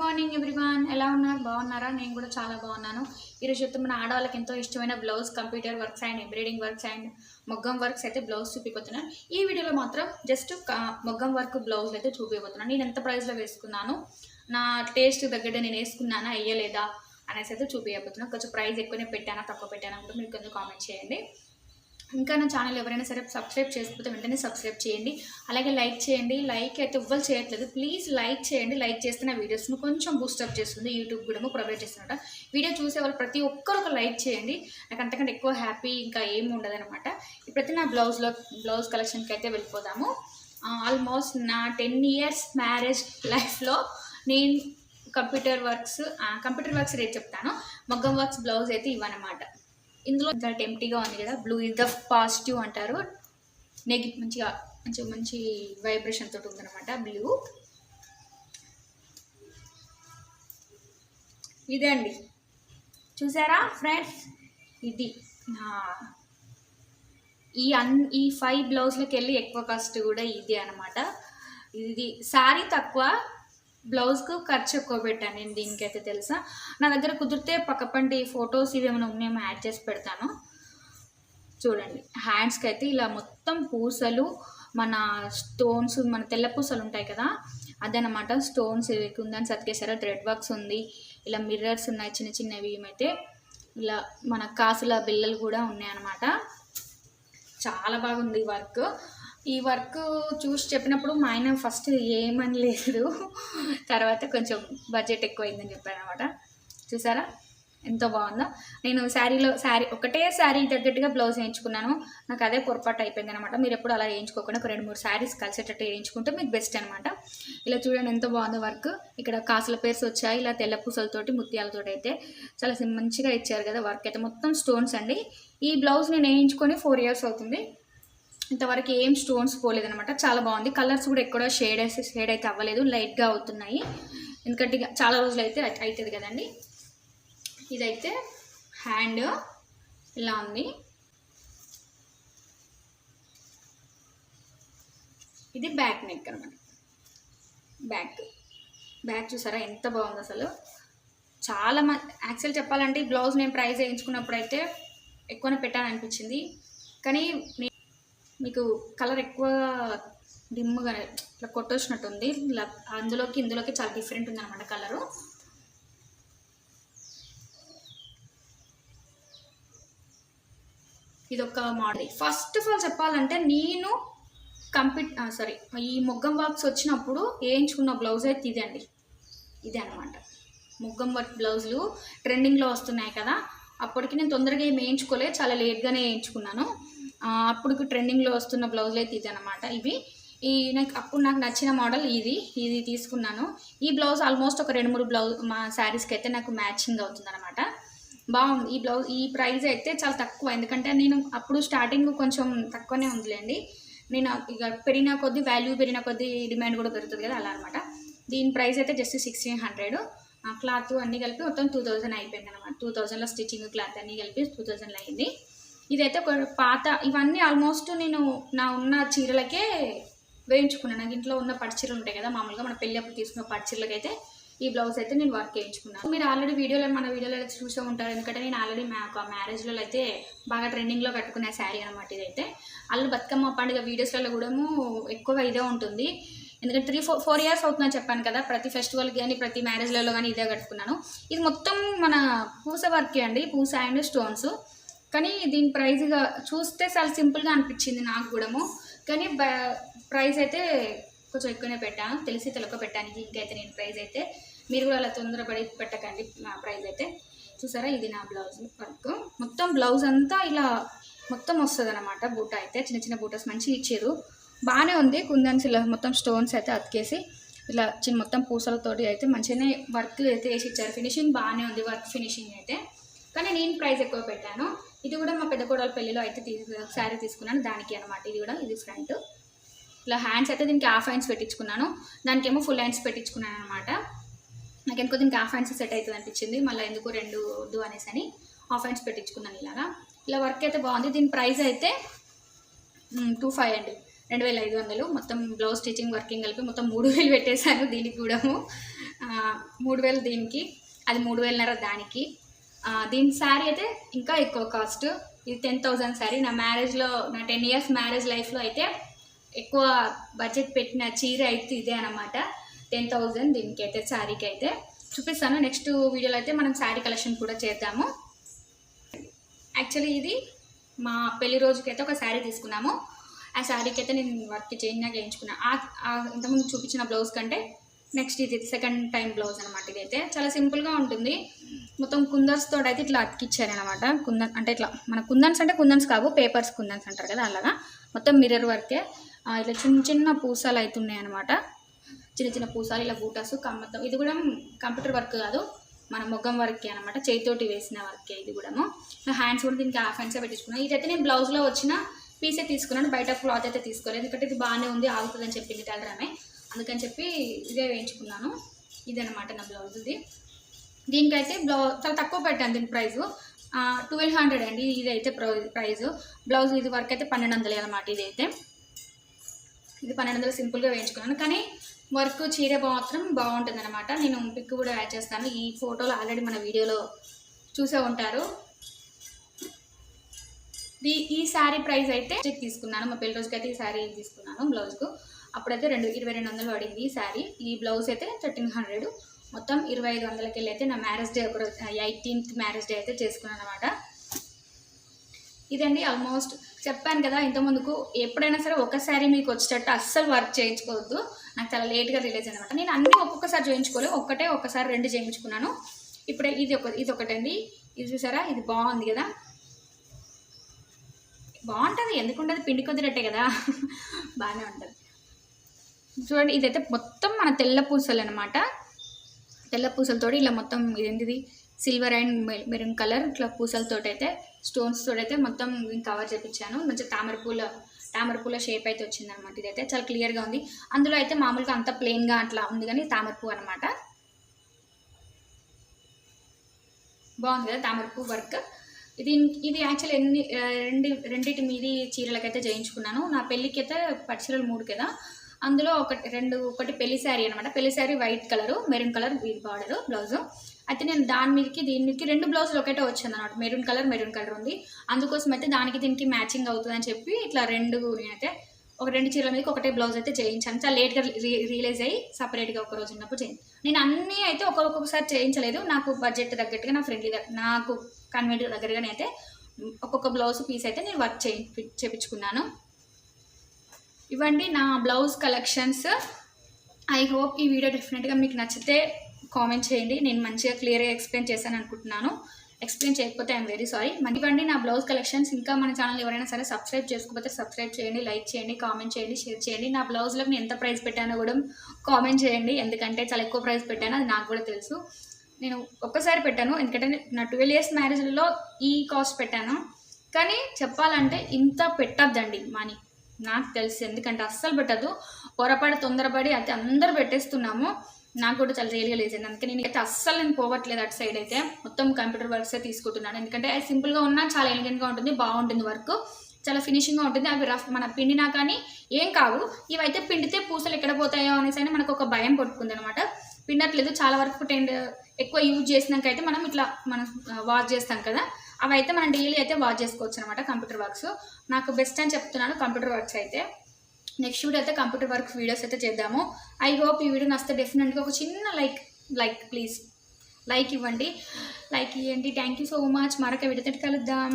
Morning everyone, ఎలా ఉన్నారు? బాగున్నారా? నేను కూడా చాలా బాగున్నాను. ఈరోజు అయితే మన ఆడవాళ్ళకి ఎంతో ఇష్టమైన blouse, computer works and embroidering works and మొగ్గం వర్క్స్ అయితే బ్లౌజ్ చూపిపోతున్నాను. ఈ వీడియోలో మాత్రం జస్ట్ మొగ్గం వర్క్ బ్లౌజ్ అయితే చూపిపోతున్నాను. నేను ఎంత ప్రైస్లో వేసుకున్నాను, నా టేస్ట్ తగ్గట్టు నేను వేసుకున్నానా వేయలేదా అనేసి అయితే చూపించబోతున్నాను. కొంచెం ప్రైస్ ఎక్కువనే పెట్టానా తక్కువ పెట్టానా కూడా మీరు కొంచెం కామెంట్ చేయండి. ఇంకా నా ఛానల్ ఎవరైనా సరే సబ్స్క్రైబ్ చేసుకోకపోతే వెంటనే సబ్స్క్రైబ్ చేయండి. అలాగే లైక్ చేయండి. లైక్ అయితే ఎవ్వరు చేయట్లేదు, ప్లీజ్ లైక్ చేయండి. లైక్ చేస్తే నా వీడియోస్ను కొంచెం బూస్టప్ చేస్తుంది, యూట్యూబ్ కూడా ప్రొవైడ్ చేస్తున్నట. వీడియో చూసే వాళ్ళు ప్రతి ఒక్కరు ఒక లైక్ చేయండి. నాకు అంతకంటే ఎక్కువ హ్యాపీ ఇంకా ఏమి ఉండదు అనమాట. ఇప్పుడైతే నా బ్లౌజ్ కలెక్షన్కి అయితే వెళ్ళిపోదాము. ఆల్మోస్ట్ నా 10 years మ్యారేజ్ లైఫ్లో నేను కంప్యూటర్ వర్క్స్ రేట్ చెప్తాను. మొగ్గం వర్క్స్ బ్లౌజ్ అయితే ఇవ్వనమాట. ఇందులో చాలా టెంప్టీగా ఉంది కదా, బ్లూ ఇస్ ద పాజిటివ్ అంటారు, మంచి వైబ్రేషన్ తోటి ఉందన్నమాట బ్లూ. ఇదే అండి, చూసారా ఫ్రెండ్స్, ఇది ఈ 5 బ్లౌజ్లకి వెళ్ళి ఎక్కువ కాస్ట్ కూడా ఇదే అనమాట. ఇది శారీ తక్కువ, బ్లౌజ్కు ఖర్చు ఎక్కువ పెట్టాను నేను దీనికైతే. తెలుసా, నా దగ్గర కుదిరితే పక్కపంటి ఫొటోస్ ఇవి ఏమైనా ఉన్నాయేమో యాడ్ చేసి పెడతాను. చూడండి, హ్యాండ్స్కి అయితే ఇలా మొత్తం పూసలు, మన స్టోన్స్, మన తెల్ల పూసలు ఉంటాయి కదా అదనమాట. స్టోన్స్ కుందని సతికేసారా, థ్రెడ్ వర్క్స్ ఉంది, ఇలా మిర్రర్స్ ఉన్నాయి చిన్న చిన్నవి. ఏమైతే ఇలా మన కాసుల బిల్లలు కూడా ఉన్నాయన్నమాట. చాలా బాగుంది ఈ వర్క్. ఈ వర్క్ చూసి చెప్పినప్పుడు మా ఆయన ఫస్ట్ ఏమని లేదు, తర్వాత కొంచెం బడ్జెట్ ఎక్కువైందని చెప్పాను అనమాట. చూసారా ఎంత బాగుందో. నేను ఒకటే శారీ తగ్గట్టుగా బ్లౌజ్ వేయించుకున్నాను. నాకు అదే పొరపాటు అయిపోయింది అనమాట. మీరు ఎప్పుడు అలా వేయించుకోకుండా ఒక 2-3 శారీస్ కలిసేటట్టు వేయించుకుంటే మీకు బెస్ట్ అనమాట. ఇలా చూడండి ఎంత బాగుందో వర్క్. ఇక్కడ కాసుల పేర్స్ వచ్చాయి, ఇలా తెల్ల పూసలతోటి ముత్యాలతోటి అయితే చాలా మంచిగా ఇచ్చారు కదా. వర్క్ అయితే మొత్తం స్టోన్స్ అండి. ఈ బ్లౌజ్ నేను వేయించుకొని 4 years అవుతుంది. ఇంతవరకు ఏం స్టోన్స్ పోలేదనమాట. చాలా బాగుంది. కలర్స్ కూడా ఎక్కడో షేడ్ అయితే అవ్వలేదు, లైట్గా అవుతున్నాయి. ఎందుకంటే చాలా రోజులు అయితే అవుతుంది కదండి. ఇదైతే హ్యాండ్ ఇలా ఉంది. ఇది బ్యాక్ నెక్ అనమాట. బ్యాక్ చూసారా ఎంత బాగుంది అసలు. చాలా యాక్చువల్ చెప్పాలంటే ఈ బ్లౌజ్ నేను ప్రైస్ వేయించుకున్నప్పుడు అయితే ఎక్కువనే పెట్టాను అనిపించింది. కానీ మీకు కలర్ ఎక్కువ డిమ్గా ఇట్లా కొట్టొచ్చినట్టుంది. ఇందులోకి చాలా డిఫరెంట్ ఉంది అనమాట కలరు. ఇదొక మోడల్. ఫస్ట్ ఆఫ్ ఆల్ చెప్పాలంటే నేను ఈ మొగ్గం వర్క్స్ వచ్చినప్పుడు వేయించుకున్న బ్లౌజ్ అయితే ఇదే అనమాట. మొగ్గం వర్క్ బ్లౌజులు ట్రెండింగ్లో వస్తున్నాయి కదా, అప్పటికి నేను తొందరగా ఏం వేయించుకోలేదు, చాలా లేట్గానే వేయించుకున్నాను. అప్పుడు ట్రెండింగ్లో వస్తున్న బ్లౌజులు అయితే ఇది అనమాట. అప్పుడు నాకు నచ్చిన మోడల్ ఇది తీసుకున్నాను. ఈ బ్లౌజ్ ఆల్మోస్ట్ ఒక 2-3 మా శారీస్కి అయితే నాకు మ్యాచింగ్ అవుతుంది అనమాట. బాగుంది ఈ బ్లౌజ్. ఈ ప్రైస్ అయితే చాలా తక్కువ, ఎందుకంటే నేను అప్పుడు స్టార్టింగ్ కొంచెం తక్కువనే ఉందిలేండి. నేను ఇక వాల్యూ పెరిగిన కొద్దీ డిమాండ్ కూడా పెరుగుతుంది కదా, అలా అనమాట. దీని ప్రైస్ అయితే జస్ట్ 1600. క్లాత్ అన్నీ కలిపి మొత్తం 2000 అయిపోయింది అనమాట. 2000లో స్టిచ్చింగ్, క్లాత్ అన్నీ కలిపి 2000 అయింది. ఇదైతే ఒక ఇవన్నీ ఆల్మోస్ట్ నేను ఉన్న చీరలకే వేయించుకున్నాను. నాకు ఇంట్లో ఉన్న పట్టు చీరలు ఉంటాయి కదా, మామూలుగా మన పెళ్ళి అప్పుడు తీసుకున్న పట్టు చీరలకి అయితే ఈ బ్లౌజ్ అయితే నేను వర్క్ వేయించుకున్నాను. మీరు ఆల్రెడీ మన వీడియోలో అయితే చూసే ఉంటారు, ఎందుకంటే నేను ఆల్రెడీ ఒక మ్యారేజ్లో అయితే బాగా ట్రెండింగ్లో కట్టుకునే శారీ అనమాట. ఇదైతే బతుకమ్మ పండుగ వీడియోస్లలో కూడా ఎక్కువగా ఇదే ఉంటుంది. ఎందుకంటే 3-4 years అవుతుందని చెప్పాను కదా, ప్రతి ఫెస్టివల్కి కానీ ప్రతి మ్యారేజ్లలో కానీ ఇదే కట్టుకున్నాను. ఇది మొత్తం మన పూస వర్కే అండి, పూస అండ్ స్టోన్స్. కానీ దీని ప్రైజ్గా చూస్తే చాలా సింపుల్గా అనిపించింది నాకు కూడా, కానీ ప్రైస్ అయితే కొంచెం ఎక్కువనే పెట్టాను, తెలియక పెట్టాను. ఇంకైతే నేను ప్రైస్ అయితే మీరు కూడా అలా తొందరపడి పెట్టకండి. నా ప్రైస్ అయితే చూసారా, ఇది నా బ్లౌజ్ వర్క్. మొత్తం బ్లౌజ్ అంతా ఇలా మొత్తం వస్తుంది అనమాట. బూట అయితే చిన్న చిన్న బూటస్ మంచిగా ఇచ్చారు, బాగానే ఉంది. కుందన్స్ ఇలా మొత్తం స్టోన్స్ అయితే అతికేసి ఇలా మొత్తం పూసలతోటి అయితే మంచిగానే వర్క్ అయితే వేసి ఇచ్చారు. ఫినిషింగ్ బాగానే ఉంది, వర్క్ ఫినిషింగ్ అయితే. కానీ నేను ప్రైస్ ఎక్కువ పెట్టాను. ఇది కూడా మా పెద్ద కోడల పెళ్ళిలో అయితే శారీ తీసుకున్నాను, దానికి అనమాట. ఇది ఫ్రంట్. ఇలా హ్యాండ్స్ అయితే దీనికి హాఫ్ హ్యాండ్స్ పెట్టించుకున్నాను, దానికేమో ఫుల్ హ్యాండ్స్ పెట్టించుకున్నాను అనమాట. నాకు ఎందుకో దీనికి హాఫ్ హ్యాండ్స్ సెట్ అవుతుంది అనిపించింది, మళ్ళీ ఎందుకు 2 వద్దు అనేసి అని హాఫ్ హ్యాండ్స్ పెట్టించుకున్నాను. ఇలా వర్క్ అయితే బాగుంది. దీని ప్రైస్ అయితే 2500 అండి, 2500. మొత్తం బ్లౌజ్ స్టిచ్చింగ్ వర్కింగ్ కలిపి మొత్తం 3000 పెట్టేశాను. దీనికి కూడా 3000 దీనికి, అది 3500 దానికి. దీని శారీ అయితే ఇంకా ఎక్కువ కాస్ట్. ఇది 10,000 శారీ. నా మ్యారేజ్లో, నా 10 ఇయర్స్ మ్యారేజ్ లైఫ్లో అయితే ఎక్కువ బడ్జెట్ పెట్టిన చీర అయితే ఇదే అనమాట. 10,000 దీనికి అయితే, శారీకి అయితే చూపిస్తాను. నెక్స్ట్ వీడియోలో అయితే మనం శారీ కలెక్షన్ కూడా చేద్దాము. యాక్చువల్లీ ఇది మా పెళ్లి రోజుకి అయితే ఒక శారీ తీసుకున్నాము. ఆ శారీకి అయితే నేను వర్క్ చేయించుకున్నాను. ఇంతకుముందు చూపించిన బ్లౌజ్ కంటే నెక్స్ట్ ఇది సెకండ్ టైం బ్లౌజ్ అనమాట. ఇదైతే చాలా సింపుల్గా ఉంటుంది. మొత్తం కుందన్స్ తోటి అయితే ఇట్లా అతికిచ్చారనమాట. కుందన్ అంటే ఇట్లా మన కుందన్స్ అంటే కుందన్స్ కావు, పేపర్స్ కుందన్స్ అంటారు కదా, అలాగా మొత్తం మిర్రర్ వర్కే. ఇట్లా చిన్న చిన్న పూసాలు అవుతున్నాయి అనమాట. చిన్న చిన్న పూసాలు ఇలా బూటాసు మొత్తం. ఇది కూడా కంప్యూటర్ వర్క్ కాదు, మన మొగ్గం వర్కే అనమాట, చేతితోటి వేసిన వర్కే. ఇది కూడా హ్యాండ్స్ కూడా దీనికి హాఫ్ హ్యాండ్సే పెట్టించుకున్నాను. ఇదైతే నేను బ్లౌజ్లో వచ్చిన పీసే తీసుకున్నాను, బయట క్లాత్ అయితే తీసుకోలేదు. ఎందుకంటే ఇది బాగానే ఉంది, ఆగుతుందని చెప్పింది టైలర్ ఆమె, అందుకని చెప్పి ఇదే వేయించుకున్నాను. ఇదనమాట నా బ్లౌజ్. దీనికైతే చాలా తక్కువ పెట్టాను దీని ప్రైజు, 1200 అండి ఇదైతే ప్రైజు. బ్లౌజ్ ఇది వర్క్ అయితే 1200 అనమాట. ఇదైతే ఇది 1200 సింపుల్గా వేయించుకున్నాను. కానీ వర్క్ చీర మాత్రం బాగుంటుంది అనమాట. నేను పిక్ కూడా యాడ్ చేస్తాను. ఈ ఫోటోలో ఆల్రెడీ మన వీడియోలో చూసే ఉంటారు. ఈ శారీ ప్రైస్ అయితే తీసుకున్నాను. మా పెళ్లి రోజుకి అయితే ఈ శారీ తీసుకున్నాను బ్లౌజ్కు. అప్పుడైతే 2200 పడింది ఈ శారీ. ఈ బ్లౌజ్ అయితే 1300. మొత్తం 2500కి వెళ్ళి అయితే నా మ్యారేజ్ డే, ఒక 18th మ్యారేజ్ డే అయితే చేసుకున్నాను అనమాట. ఇదండి ఆల్మోస్ట్. చెప్పాను కదా ఇంతకుముందుకు, ఎప్పుడైనా సరే ఒక శారీ మీకు వచ్చేటట్టు అస్సలు వర్క్ చేయించుకోవద్దు. నాకు చాలా లేట్గా రిలీజ్ అనమాట. నేను అన్నీ ఒక్కొక్కసారి చేయించుకోలేదు, ఒక్కసారి 2 చేయించుకున్నాను. ఇప్పుడే ఇది ఒకటండి. ఇది చూసారా, ఇది బాగుంది కదా, బాగుంటుంది. ఎందుకు ఉండదు, పిండి కొద్దిరట్టే కదా, బాగానే ఉంటుంది. చూడండి, ఇదైతే మొత్తం మన తెల్ల పూసలు అనమాట. తెల్ల పూసలతోటి ఇలా మొత్తం ఇదేంటిది సిల్వర్ అండ్ మెరూన్ కలర్ ఇట్లా పూసలతోటి అయితే, స్టోన్స్ తోటి అయితే మొత్తం కవర్ చేయించాను. మంచిగా తామరపూల షేప్ అయితే వచ్చింది అనమాట. ఇదైతే చాలా క్లియర్గా ఉంది. అందులో అయితే మామూలుగా అంత ప్లెయిన్గా అట్లా ఉంది, కానీ తామరపూ అనమాట. బాగుంది కదా తామరపూ వర్క్. ఇది యాక్చువల్లీ రెండింటి మీది చీరలకైతే చేయించుకున్నాను. నా పెళ్ళికి అయితే పట్టు చీరలు 3 కదా, అందులో ఒకటి పెళ్లి శారీ అనమాట. పెళ్లి sari white colour, maroon colour border blouse. అయితే నేను దీని మీదకి 2 బ్లౌజులు ఒకటే వచ్చింది అనమాట. మెరూన్ కలర్ ఉంది. అందుకోసం అయితే దానికి దీనికి మ్యాచింగ్ అవుతుందని చెప్పి ఇట్లా నేనైతే ఒక 2 చీరల మీదకి ఒకటే బ్లౌజ్ అయితే చేయించాను. చాలా లేట్గా రిలీజ్ అయ్యి సపరేట్గా ఒక రోజు ఉన్నప్పుడు నేను అన్నీ అయితే ఒక్కొక్కసారి చేయించలేదు. నాకు బడ్జెట్ తగ్గట్టుగా, నా ఫ్రెండ్లీ నాకు కన్వీనియంట్ దగ్గరగానే అయితే ఒక్కొక్క బ్లౌజ్ పీస్ అయితే నేను వర్క్ చేయించుకున్నాను. ఇవ్వండి నా బ్లౌజ్ కలెక్షన్స్. ఐ హోప్ ఈ వీడియో డెఫినెట్గా మీకు నచ్చితే కామెంట్ చేయండి. నేను మంచిగా క్లియర్గా ఎక్స్ప్లెయిన్ చేశాను అనుకుంటున్నాను. ఎక్స్ప్లెయిన్ చేయకపోతే ఐఎమ్ వెరీ సారీ. ఇవ్వండి నా బ్లౌజ్ కలెక్షన్స్. ఇంకా మన ఛానల్ ఎవరైనా సరే సబ్స్క్రైబ్ చేసుకోకపోతే సబ్స్క్రైబ్ చేయండి, లైక్ చేయండి, కామెంట్ చేయండి, షేర్ చేయండి. నా బ్లౌజ్లకు నేను ఎంత ప్రైస్ పెట్టానో కూడా కామెంట్ చేయండి. ఎందుకంటే చాలా ఎక్కువ ప్రైస్ పెట్టాను, అది నాకు కూడా తెలుసు. నేను ఒక్కసారి పెట్టాను, ఎందుకంటే నా 12 ఇయర్స్ మ్యారేజ్లో ఈ కాస్ట్ పెట్టాను. కానీ చెప్పాలంటే ఇంత పెట్టద్దండి మనీ, నాకు తెలుసు. ఎందుకంటే అస్సలు పెట్టద్దు, పొరపాటు తొందరపడి అయితే అందరూ పెట్టేస్తున్నాము. నాకు కూడా చాలా రియల్గా లేచింది. అందుకే నేనైతే అస్సలు పోవట్లేదు అటు సైడ్ అయితే. మొత్తం కంప్యూటర్ వర్క్సే తీసుకుంటున్నాను. ఎందుకంటే అది సింపుల్గా ఉన్నా చాలా ఎలిగెంట్గా ఉంటుంది, బాగుంటుంది వర్క్, చాలా ఫినిషింగ్గా ఉంటుంది. అవి రఫ్ మన పిండినా కానీ ఏం కావు. ఇవైతే పిండితే పూసలు ఎక్కడ పోతాయో అనేసి అని మనకు ఒక భయం పట్టుకుంది అనమాట. పిండట్లేదు. చాలా వరకు ఎక్కువ యూజ్ చేసినాక అయితే మనం ఇట్లా వాష్ చేస్తాం కదా, అవి అయితే మనం డైలీ అయితే వాష్ చేసుకోవచ్చు అనమాట. కంప్యూటర్ వర్క్స్ నాకు బెస్ట్ అని చెప్తున్నాను. కంప్యూటర్ వర్క్స్ అయితే నెక్స్ట్ వీడియో అయితే కంప్యూటర్ వర్క్ వీడియోస్ అయితే చేద్దాము. ఐ హోప్ ఈ వీడియో నచ్చితే డెఫినెట్గా ఒక చిన్న లైక్ ప్లీజ్ లైక్ ఇవ్వండి. Thank you so much. మరొక వీడియోతో కలుద్దాం.